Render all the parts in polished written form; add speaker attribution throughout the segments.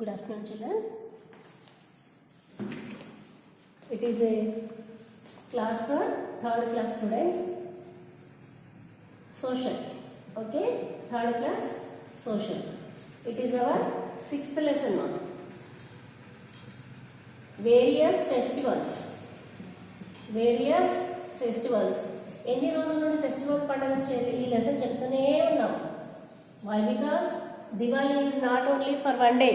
Speaker 1: Good afternoon, children. It is a class for third class students. Social. Okay, third class social. It is our sixth lesson now. Various festivals. Various festivals. ఎన్ని రోజుల నుండి festival పండుగ ఈ lesson చెప్తూనే ఉన్నాం. Why? Because Diwali is not only for one day.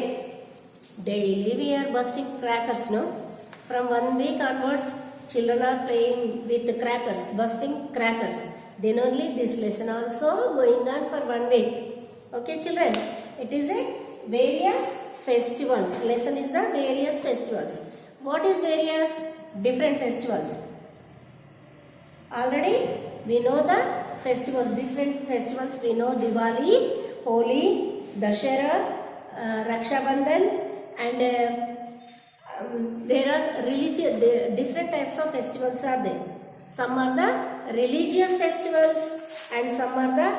Speaker 1: Daily we are bursting crackers, no? From 1 week onwards, children are playing with crackers, bursting crackers. Then only this lesson also going on for 1 week. Okay, children? It is a various festivals. Lesson is the various festivals. What is various? Different festivals. Already we know the festivals, different festivals. We know Diwali, Holi, Dashera, Raksha Bandhan, and there are different types of festivals are there. Some are the religious festivals and some are the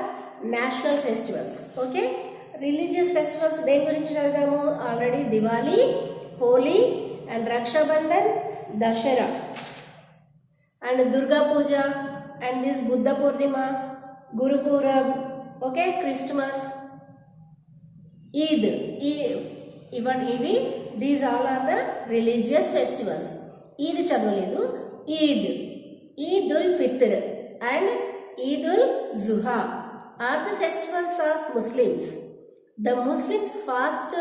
Speaker 1: national festivals. Okay, religious festivals దేని గురించి చదివాము already Diwali, Holi and Rakshabandhan, Dasara and Durga Puja and this Buddha Purnima, Guru Purab, okay, Christmas, Eid, even ivi, these all are the religious festivals. Eid chadvaledu, Eid ul Fitr and Eid ul Zuha are the festivals of Muslims. The Muslims fast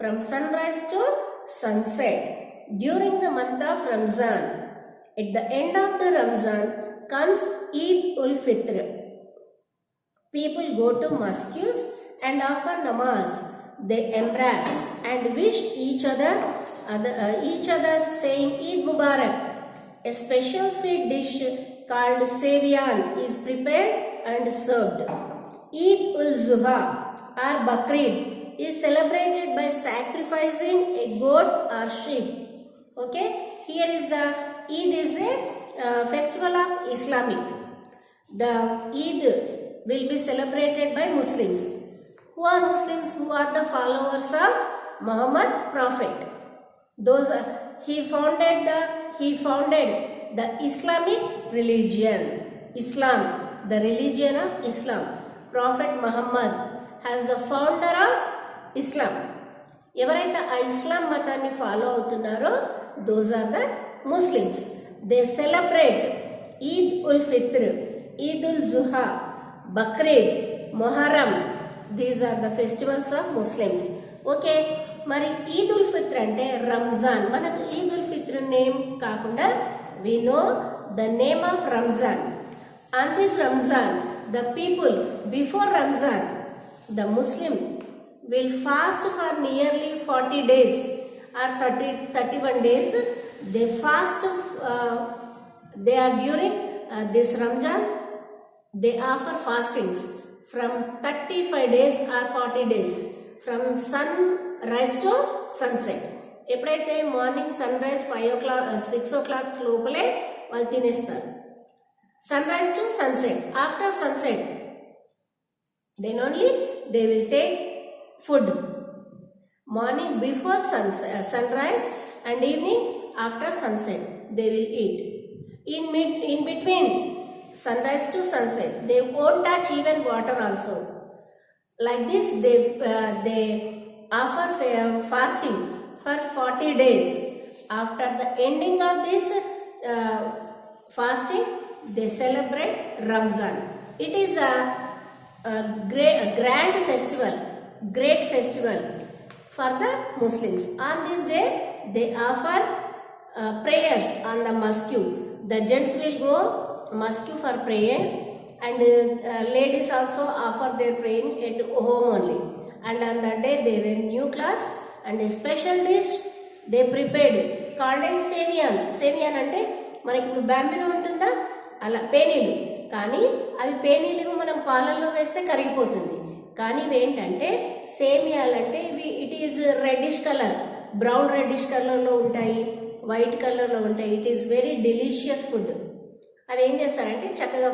Speaker 1: from sunrise to sunset during the month of Ramzan. At the end of the Ramzan comes Eid ul Fitr. People go to mosques and offer namaz. They embrace and wish each other saying Eid Mubarak. A special sweet dish called seviyan is prepared and served. Eid ul Zuha or Bakrid is celebrated by sacrificing a goat or sheep. Okay, here is the Eid is a festival of Islamic. The Eid will be celebrated by Muslims. Who are Muslims? Who are the followers of Muhammad Prophet. Those he founded the Islamic religion. Islam, the religion of Islam. Prophet Muhammad has the founder of Islam. ఎవరైతే ఆ ఇస్లాం మతాన్ని follow అవుతున్నారో those are the Muslims. They celebrate Eid ul Fitr, Eid ul Zuha, Bakrid, Muharram. These are the festivals of Muslims. Okay, మరి Eid ul Fitr అంటే రంజాన్. మనకు Eid ul Fitr name కాకుండా we know the name of Ramzan. On this Ramzan, the people before Ramzan, the Muslim will fast for nearly 40 days or 31 days. They fast, they are during this Ramzan, they offer fastings from 35 days or 40 days from sunrise to sunset. ఎప్పుడైతే morning sunrise 6 o'clock లోపలే వాళ్ళు తినేస్తారు. Sunrise to sunset, after sunset then only they will take food. Morning before sunrise and evening after sunset they will eat. In between sunrise to sunset they won't touch even water also. Like this they offer fasting for 40 days. After the ending of this fasting they celebrate Ramzan. It is a grand festival, great festival for the Muslims. On this day they offer prayers on the mosque. The gents will go mosque for prayer and ladies also offer their praying at home only. And on that day they wear new clothes and a special dish they prepared called as seviyan. Seviyan అంటే మనకి ఇప్పుడు బ్యాంబినో ఉంటుందా అలా పేనీలు, కానీ అవి పేనీలు మనం పాలల్లో వేస్తే కరిగిపోతుంది. కానీ ఇవి ఏంటంటే సేమియాలంటే ఇవి it is reddish colour, brown reddish కలర్లో ఉంటాయి, వైట్ కలర్లో ఉంటాయి. It is very delicious food. అవి ఏం చేస్తారంటే చక్కగా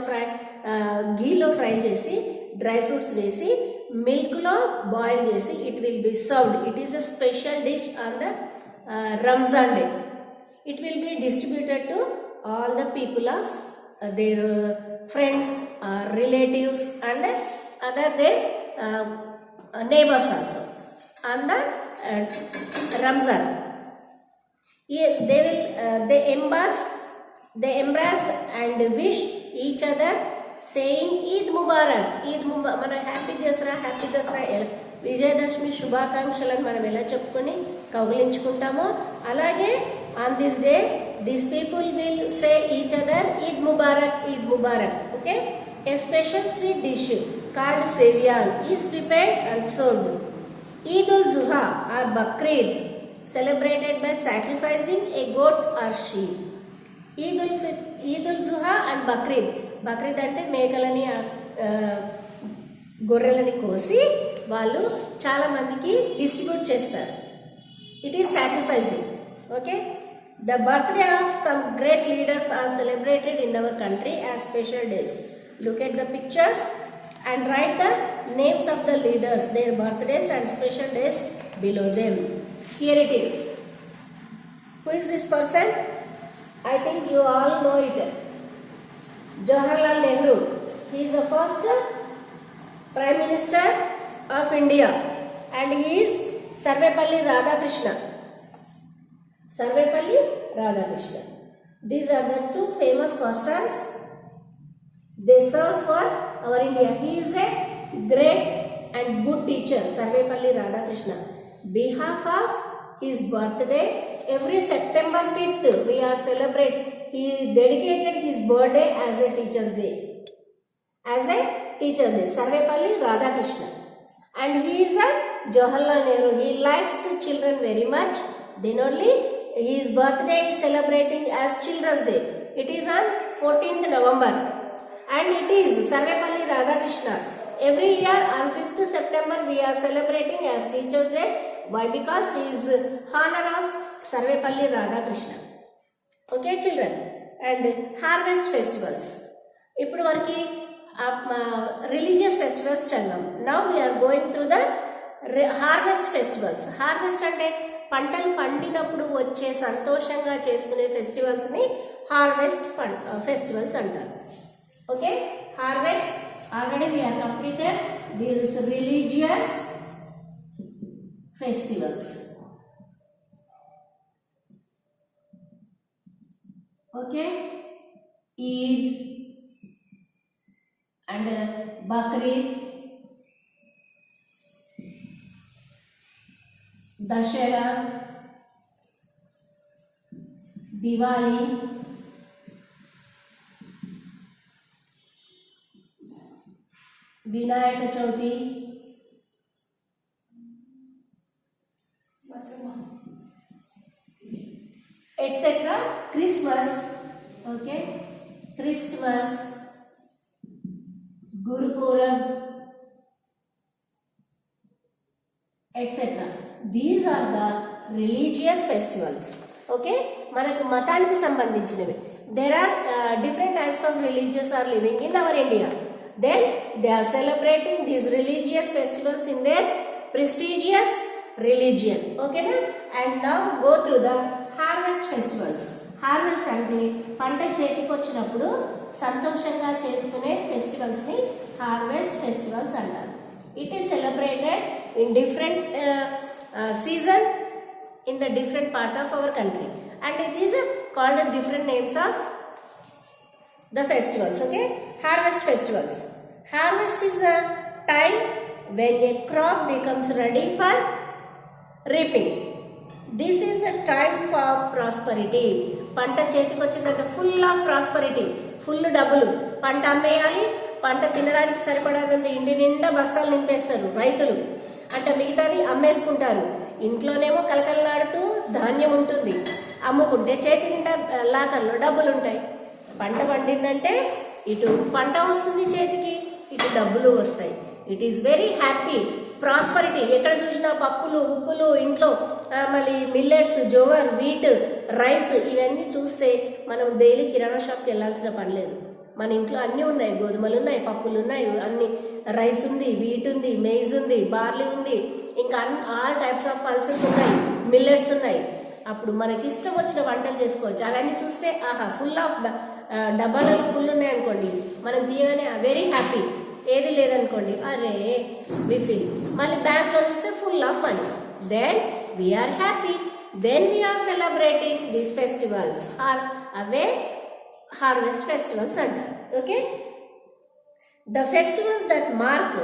Speaker 1: గీలో ఫ్రై చేసి డ్రై ఫ్రూట్స్ వేసి మిల్క్లో బాయిల్ చేసి it will be served. It is a special dish on the Ramzan day. It will be distributed to all the people of their friends, relatives and other their neighbors also on the Ramzan. They embrace and wish each other saying Eid Mubarak. మన happy Dasara Vijayadashami శుభాకాంక్షలను మనం ఎలా చెప్పుకొని కౌగిలించుకుంటామో అలాగే on this day these people will say each other Eid Mubarak. Okay, a special sweet dish called seviyan is prepared and served. Eid ul-Zuha or Bakrid celebrated by sacrificing a goat or sheep. Eid ul-Zuha and Bakrid అంటే మేకలని గొర్రెలని కోసి వాళ్ళు చాలా మందికి distribute చేస్తారు. It is sacrificing. Okay, the birthday of some great leaders are celebrated in our country as special days. Look at the pictures and write the names of the leaders, their birthdays and special days below them. Here it is. Who is this person? I think you all know it. Jawaharlal Nehru. He is the first Prime Minister of India and he is Sarvepalli Radhakrishna. These are the two famous persons. They serve for our India. He is a great and good teacher, Sarvepalli Radhakrishna. Behalf of his birthday, every September 5th we are celebrate. He dedicated his birthday as a Teacher's Day. Sarvepalli Radhakrishna. And he is a Jawaharlal Nehru. He likes children very much. Then only his birthday is celebrating as Children's Day. It is on 14th November. And it is Sarvepalli Radhakrishna. Every year on 5th September we are celebrating as Teacher's Day. Why? Because he is honor of Sarvepalli Radhakrishna. Okay children. And harvest festivals. ఇప్పుడు వరకు religious festivals చదివాం. Now we are going through the harvest festivals. Harvest అంటే పంటలు పండినప్పుడు వచ్చే సంతోషంగా చేసుకునే festivals ని harvest festivals అంటారు. Okay, harvest already we are completed. There is religious festivals. Okay, Eid and Bakrid, Dashera, Diwali, Vinayaka Chauthi, etc. Christmas, okay, Christmas, Guru Purab, etc. These are the religious festivals. Okay, మనకు మతానికి సంబంధించినవి. There are different types of religions are living in our India. Then they are celebrating these religious festivals in their prestigious religion. Okay na? And now go through the harvest festivals. Harvest అంటే పంట చేతికి వచ్చినప్పుడు సంతోషంగా చేసుకునే festivals ని harvest festivals అంటారు. It is celebrated in different season in the different part of our country, and it is called different names of the festivals. Okay, harvest festivals. Harvest is the time when a crop becomes ready for reaping. This is the time for prosperity. పంట చేతికి వచ్చిందంటే full of prosperity, full డబ్బులు. పంట అమ్మేయాలి, పంట తినడానికి సరిపడాలంటే ఇంటి నిండా బస్తాలు నింపేస్తారు రైతులు. అంటే మిగతాది అమ్మేసుకుంటారు. ఇంట్లోనేమో కలకలలాడుతూ ధాన్యం ఉంటుంది, అమ్ముకుంటే చేతి నిండా లాకర్లో డబ్బులు ఉంటాయి. పంట పండిందంటే ఇటు పంట వస్తుంది చేతికి, ఇటు డబ్బులు వస్తాయి. It is very happy prosperity. ఎక్కడ చూసినా పప్పులు ఉప్పులు ఇంట్లో, మళ్ళీ మిల్లెట్స్, జోవర్, వీట్, రైస్ ఇవన్నీ చూస్తే మనం డైలీ కిరాణా షాప్కి వెళ్ళాల్సిన పని లేదు. మన ఇంట్లో అన్నీ ఉన్నాయి, గోధుమలు ఉన్నాయి, పప్పులు ఉన్నాయి, అన్ని రైస్ ఉంది, వీట్ ఉంది, మెయిజ్ ఉంది, బార్లీ ఉంది, ఇంకా ఆల్ టైప్స్ ఆఫ్ పల్సెస్ ఉన్నాయి, మిల్లెట్స్ ఉన్నాయి. అప్పుడు మనకి ఇష్టం వచ్చిన వంటలు చేసుకోవచ్చు. అవన్నీ చూస్తే ఆహా ఫుల్ ఆఫ్ డబ్బాలలో ఫుల్ ఉన్నాయి అనుకోండి, మనం తీయగానే వెరీ హ్యాపీ. ఏది లేదనుకోండి అరే వి ఫీల్. మళ్ళీ బ్యాంక్లో చూస్తే full of money, then we are happy. Then we are celebrating these festivals are అవే harvest festivals అంటారు. Okay, the festivals that mark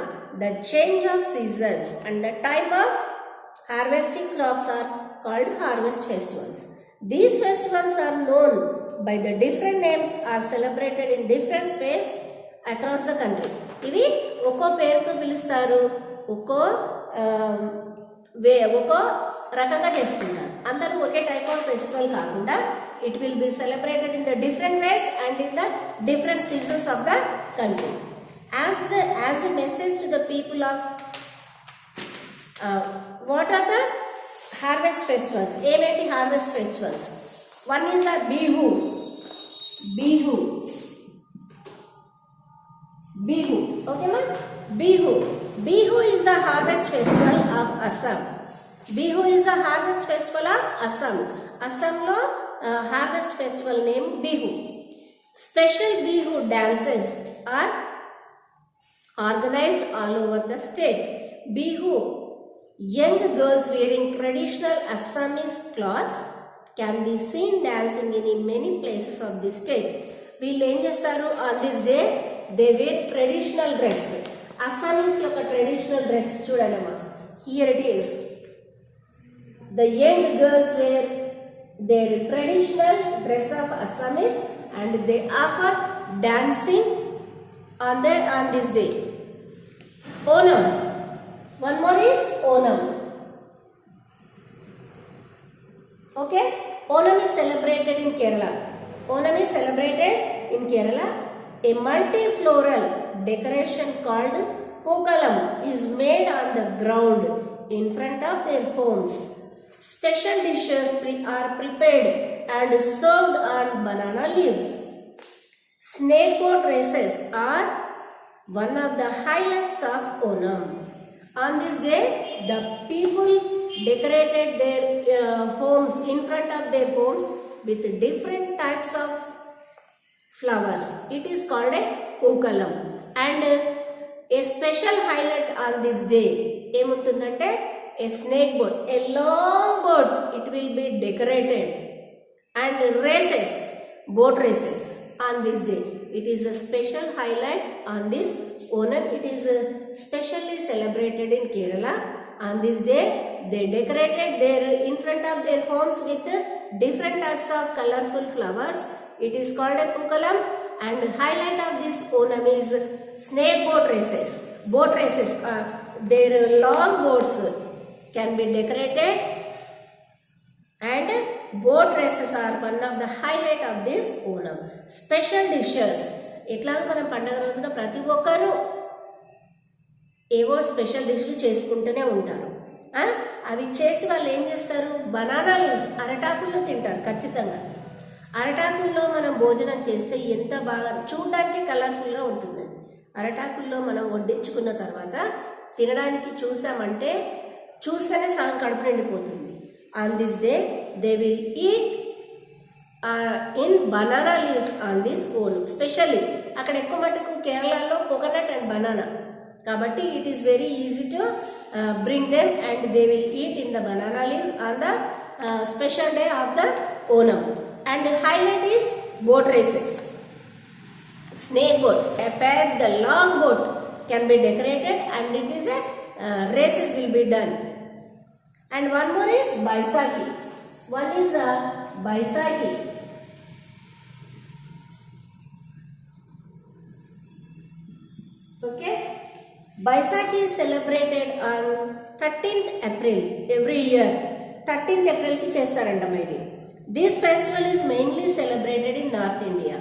Speaker 1: the change of seasons and the time of harvesting crops are called harvest festivals. These festivals are known by the different names, are celebrated in different ways across the country. ఇవి ఒక్కో పేరుతో పిలుస్తారు, ఒక్కో రకంగా చేసుకుంటారు. అందరూ ఒకే type of festival కాకుండా it will be celebrated in the different ways and in the different seasons of the country. As a message to the people of what are the harvest festivals? Ementi harvest festivals? One is the Bihu. Okay ma? Bihu is the harvest festival of Assam. Bihu is the harvest festival of Assam. Assam lo harvest festival name Bihu. Special Bihu dances are organized all over the state. Bihu, young girls wearing traditional Assamese clothes can be seen dancing in many places of the state. వీళ్ళు ఏం చేస్తారు, on this day they wear traditional dress. Assamese యొక్క traditional dress చూడండమ్మా, here it is. The young girls wear their traditional dress of Assamese and they offer dancing on this day. Onam, one more is Onam. Okay, Onam is celebrated in Kerala. A multi-floral decoration called Pokalam is made on the ground in front of their homes. Special dishes are prepared and served on banana leaves. Snake boat races are one of the highlights of Onam. On this day, the people decorated their homes, in front of their homes, with different types of flowers. It is called a Pokalam. And a special highlight on this day, emuntundante, a snake boat, a long boat, it will be decorated, and boat races on this day. It is a special highlight on this Onam. It is specially celebrated in Kerala. On this day, they decorated in front of their homes with different types of colorful flowers. It is called a Pukalam, and highlight of this Onam is snake boat races. Boat races, their long boats can be decorated, and boat races are one of the highlight of this Onam. Special dishes, ఎట్లాగో మనం పండుగ రోజున ప్రతి ఒక్కరూ ఏవో special డిష్లు చేసుకుంటూనే ఉంటారు. అవి చేసి వాళ్ళు ఏం చేస్తారు, బనానా లీవ్స్, అరటాకుల్లో తింటారు ఖచ్చితంగా. అరటాకుల్లో మనం భోజనం చేస్తే ఎంత బాగా చూడడానికి కలర్ఫుల్గా ఉంటుంది. అరటాకుల్లో మనం వడ్డించుకున్న తర్వాత తినడానికి చూస్తేనే సగం కడుపు నిండిపోతుంది. On this day they will eat in banana leaves on this own. Specially అక్కడ ఎక్కువ మటుకు కేరళలో కోకోనట్ అండ్ బనానా, కాబట్టి it is very easy to bring them and they will eat in the banana leaves on the special day of the Onam. And highlight is boat races. Snake boat, a the long boat can be decorated and it is a races will be done. And one more is Baisakhi. One is Baisakhi. Okay, Baisakhi is celebrated on 13th April every year. 13th April ki chestarantama idi. This festival is mainly celebrated in North India.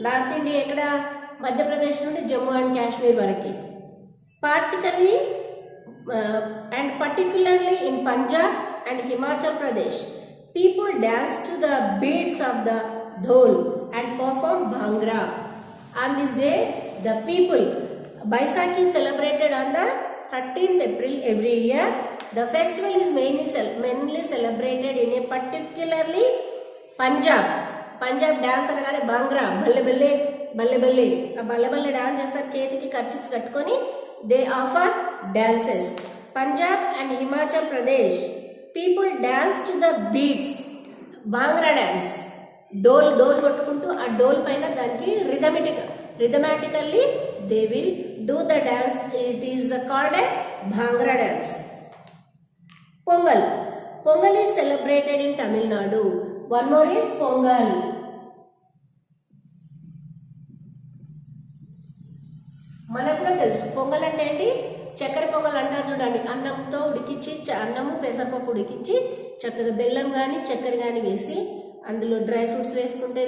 Speaker 1: North India ఇక్కడ మధ్యప్రదేశ్ నుండి Jammu and Kashmir వరకు, particularly in Punjab and Himachal Pradesh, people dance to the beats of the dhol and perform bhangra. On this day, the people, Baisakhi is celebrated on the 13th April every year. The festival is mainly celebrated in a particularly Punjab dance అనగానే బాంగ్రా బల్లె బల్లె బల్లె బల్లె ఆ బల్లె బల్లె dance చేస్తారు, చేతికి ఖర్చు కట్టుకొని they offer dances. Punjab and Himachal Pradesh people dance to the beats, bhangra dance, డోల్ కొట్టుకుంటూ ఆ డోల్ పైన దానికి rhythmically they will do the dance. It is called a bhangra dance. Pongal is celebrated in Tamil Nadu. One more is Pongal. మనకు కూడా తెలుసు పొంగల్ అంటే ఏంటి, చక్కెర పొంగల్ అంటారు చూడండి. అన్నంతో ఉడికించి, అన్నము పెసరపప్పు ఉడికించి చక్కగా బెల్లం కానీ చక్కెర కానీ వేసి అందులో డ్రై ఫ్రూట్స్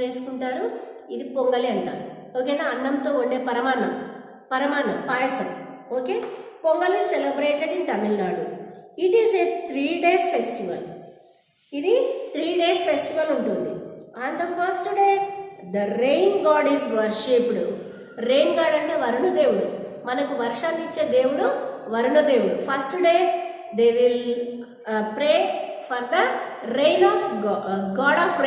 Speaker 1: వేసుకుంటారు. ఇది పొంగలి అంటారు. ఓకేనా, అన్నంతో వండే పరమాన్నం పాయసం. Okay, Pongal is celebrated in Tamil Nadu. It is a 3 days festival. ఇది 3 days ఫెస్టివల్ ఉంటుంది. On the first day the rain god is worshipped. Rain god అంటే వరుణదేవుడు, మనకు వర్షాన్ని ఇచ్చే దేవుడు వరుణదేవుడు. First day they will pray for the rain of god of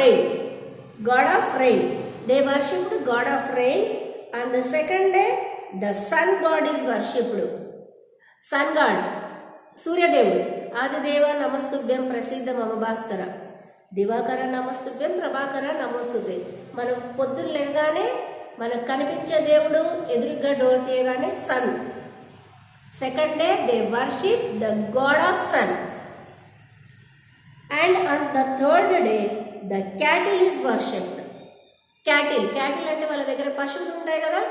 Speaker 1: rain. They worshipped god of rain. On the second day the sun god is worshipped. Sun god సూర్యదేవుడు. ఆదిదేవ నమస్తుభ్యం ప్రసిద్ధ మమ భాస్కర, దివాకర నమస్తుభ్యం ప్రభాకర నమస్తుతే. మనం పొద్దున లేగానే మనకు కనిపించే దేవుడు, ఎదురుగా డోర్ తీయగానే sun. Second day they worship the god of sun. And on the third day the cattle is worshipped. Cattle అంటే వాళ్ళ దగ్గర పశువులు ఉంటాయి కదా,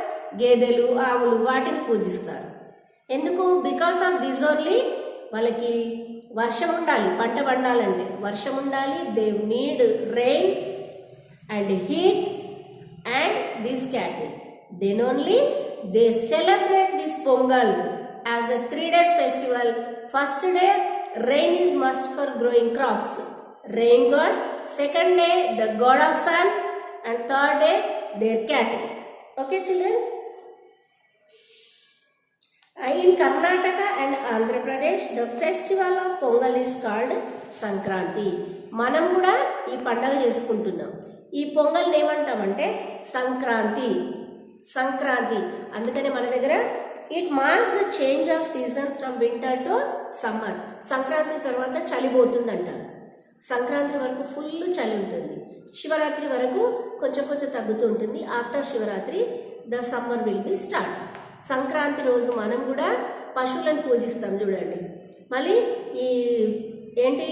Speaker 1: గేదెలు ఆవులు, వాటిని పూజిస్తారు. ఎందుకు? Because of this only. వాళ్ళకి వర్షం ఉండాలి, పంట పండాలంటే వర్షం ఉండాలి. They need rain and heat and this cattle. Then only they celebrate this Pongal as a 3 days festival. First day rain is must for growing crops, rain god. Second day the god of sun. And third day their cattle. Okay children. In Karnataka and Andhra Pradesh, the festival of Pongal is called Sankranti. మనం కూడా ఈ పండగ చేసుకుంటున్నాం. ఈ పొంగల్ ఏమంటామంటే సంక్రాంతి. అందుకనే మన దగ్గర it marks the change of season from winter to summer. Sankranti తర్వాత చలి పోతుంది అంటారు. సంక్రాంతి వరకు ఫుల్ చలి ఉంటుంది. శివరాత్రి వరకు కొంచెం తగ్గుతూ ఉంటుంది. After Shivaratri the summer will be start. Sankranti రోజు మనం కూడా పశువులను పూజిస్తాం చూడండి. మళ్ళీ ఈ ఏంటి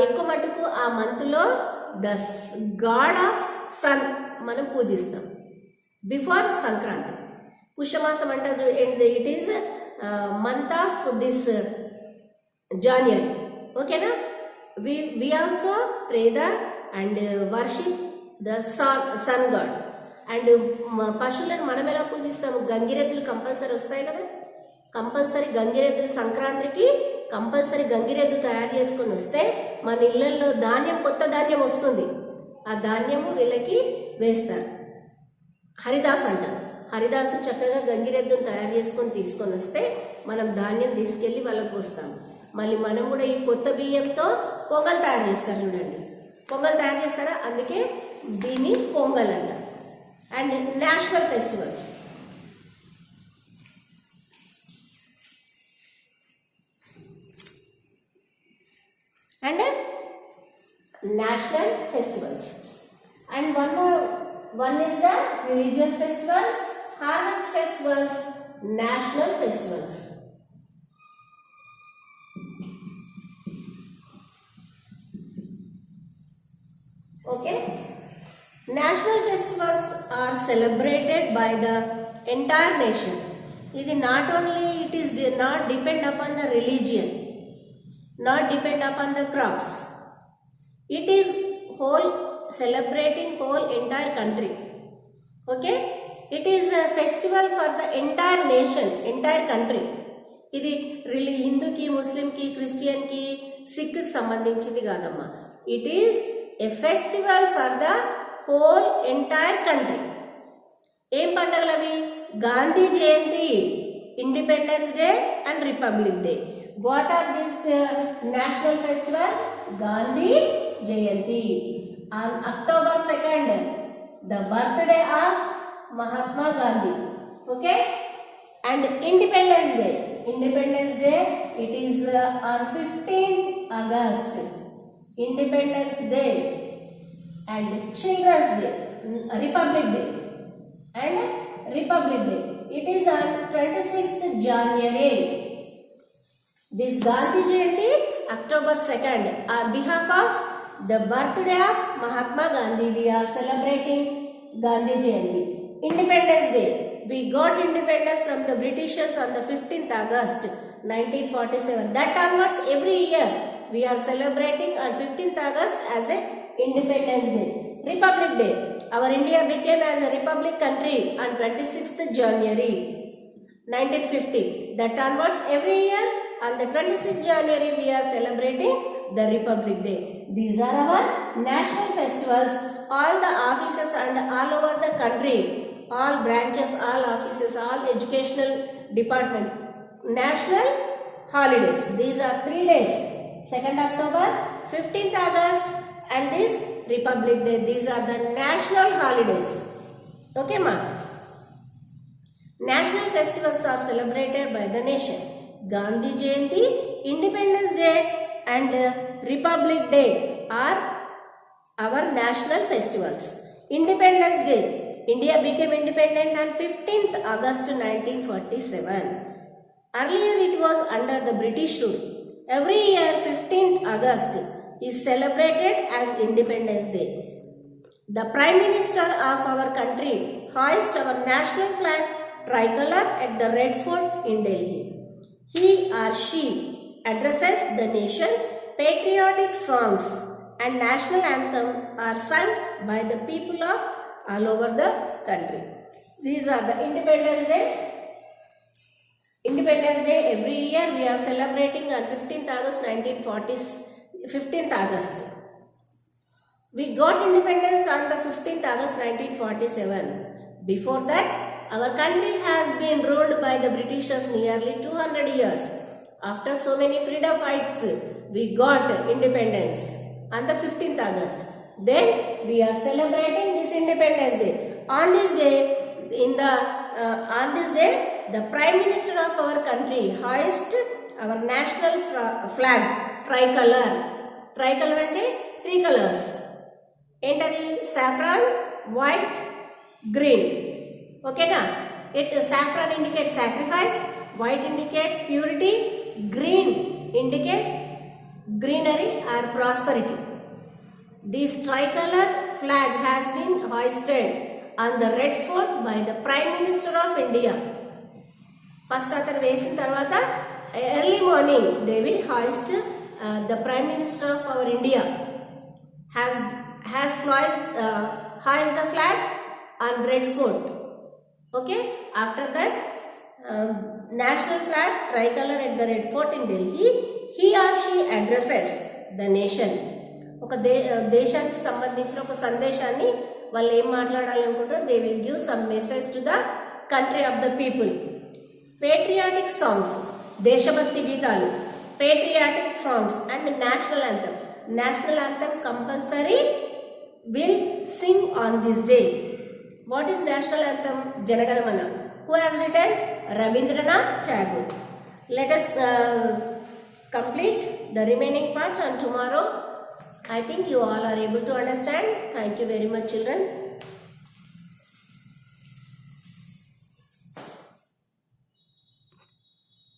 Speaker 1: ఎక్కువ మటుకు ఆ మంత్లో ద గాడ్ ఆఫ్ సన్ మనం పూజిస్తాం బిఫోర్ సంక్రాంతి. పుష్యమాసం అంటారు, it is month of this January. ఓకేనా. We also pray the and worship the sun god. And పశువులను మనం ఎలా పూజిస్తాము? గంగిరెద్దులు కంపల్సరీ వస్తాయి కదా, కంపల్సరీ గంగిరెద్దులు సంక్రాంతికి కంపల్సరీ గంగిరెద్దు తయారు చేసుకొని వస్తే మన ఇళ్లలో కొత్త ధాన్యం వస్తుంది. ఆ ధాన్యము వీళ్ళకి వేస్తారు. హరిదాస్ అంటారు. హరిదాసు చక్కగా గంగిరెద్దును తయారు చేసుకొని తీసుకొని వస్తే మనం ధాన్యం తీసుకెళ్ళి వాళ్ళకి పోస్తాము. మళ్ళీ మనం కూడా ఈ కొత్త బియ్యంతో పొంగల్ తయారు చేస్తారు చూడండి. పొంగల్ తయారు చేస్తారా, అందుకే దీన్ని పొంగల్ అంటారు. And national festivals. And national festivals. And one is the religious festivals, harvest festivals, national festivals. Okay. National festivals are celebrated by the entire nation. Not only it is not depend upon the religion, not depend upon the crops. It is celebrating whole entire country. Okay. It is a festival for the entire nation, entire country. ఇది హిందూకి, ముస్లింకి, క్రిస్టియన్కి, సిక్కి సంబంధించింది కాదమ్మా. It is a festival for the whole entire country. ఏం పండుగలు అవి? Gandhi Jayanti, independence day and republic day. What are this national festival? Gandhi Jayanti. On October 2nd, the birthday of Mahatma Gandhi. Okay? And Independence Day. Independence Day, it is on 15th August. Independence Day. And Children's Day, Republic Day. And Republic Day, it is on 26th January. This Gandhi Jayanti, October 2nd, on behalf of the birthday of Mahatma Gandhi, we are celebrating Gandhi Jayanti. Independence Day, we got independence from the Britishers on the 15th August 1947. That onwards, every year we are celebrating on 15th August as a Independence Day. Republic Day, our India became as a republic country on 26th January 1950. That onwards, every year on the 26th January we are celebrating the Republic Day. These are our national festivals. All the offices and all over the country, all branches, all offices, all educational department, national holidays. These are 3 days: 2nd October, 15th August, and this Republic Day. These are the national holidays. Okay, ma? National festivals are celebrated by the nation. Gandhi Jayanti, Independence Day and Republic Day are our national festivals. Independence Day, India became independent on 15th August 1947. Earlier it was under the British rule. Every year 15th August is celebrated as Independence Day. The Prime Minister of our country hoists our national flag tricolor at the Red Fort in Delhi. He or she addresses the nation. Patriotic songs and national anthem are sung by the people of all over the country. These are the Independence Day. Independence Day, every year we are celebrating on 15th August 1940. 15th August. We got independence on the 15th August 1947. Before that, our country has been ruled by the Britishers nearly 200 years. After so many freedom fights, we got independence on the 15th August. Then we are celebrating this Independence Day. On this day, the Prime Minister of our country hoists our national flag tricolor. Tricolor అంటే 3 colors. ఏంటది? saffron, white, green. ఓకేనా? Saffron indicates sacrifice, white indicate purity, green indicate greenery or prosperity. This tricolor flag has been hoisted on the Red Fort by the Prime Minister of India. First atanu vesin tarvata early morning they will hoist the Prime Minister of our India has hoist the flag on Red Fort. Okay, after that national flag tricolor at the Red Fort in Delhi, he or she addresses the nation. ఒక దేశానికి సంబంధించిన ఒక సందేశాన్ని వాళ్ళు ఏం మాట్లాడాలనుకుంటారో they will give some message to the country of the people. Patriotic songs, దేశభక్తి గీతాలు, patriotic songs and national anthem. National anthem compulsory will sing on this day. What is national anthem? Janagana Mana. Who has written? Rabindranath Tagore. Let us complete the remaining part on tomorrow. I think you all are able to understand. Thank you very much, children.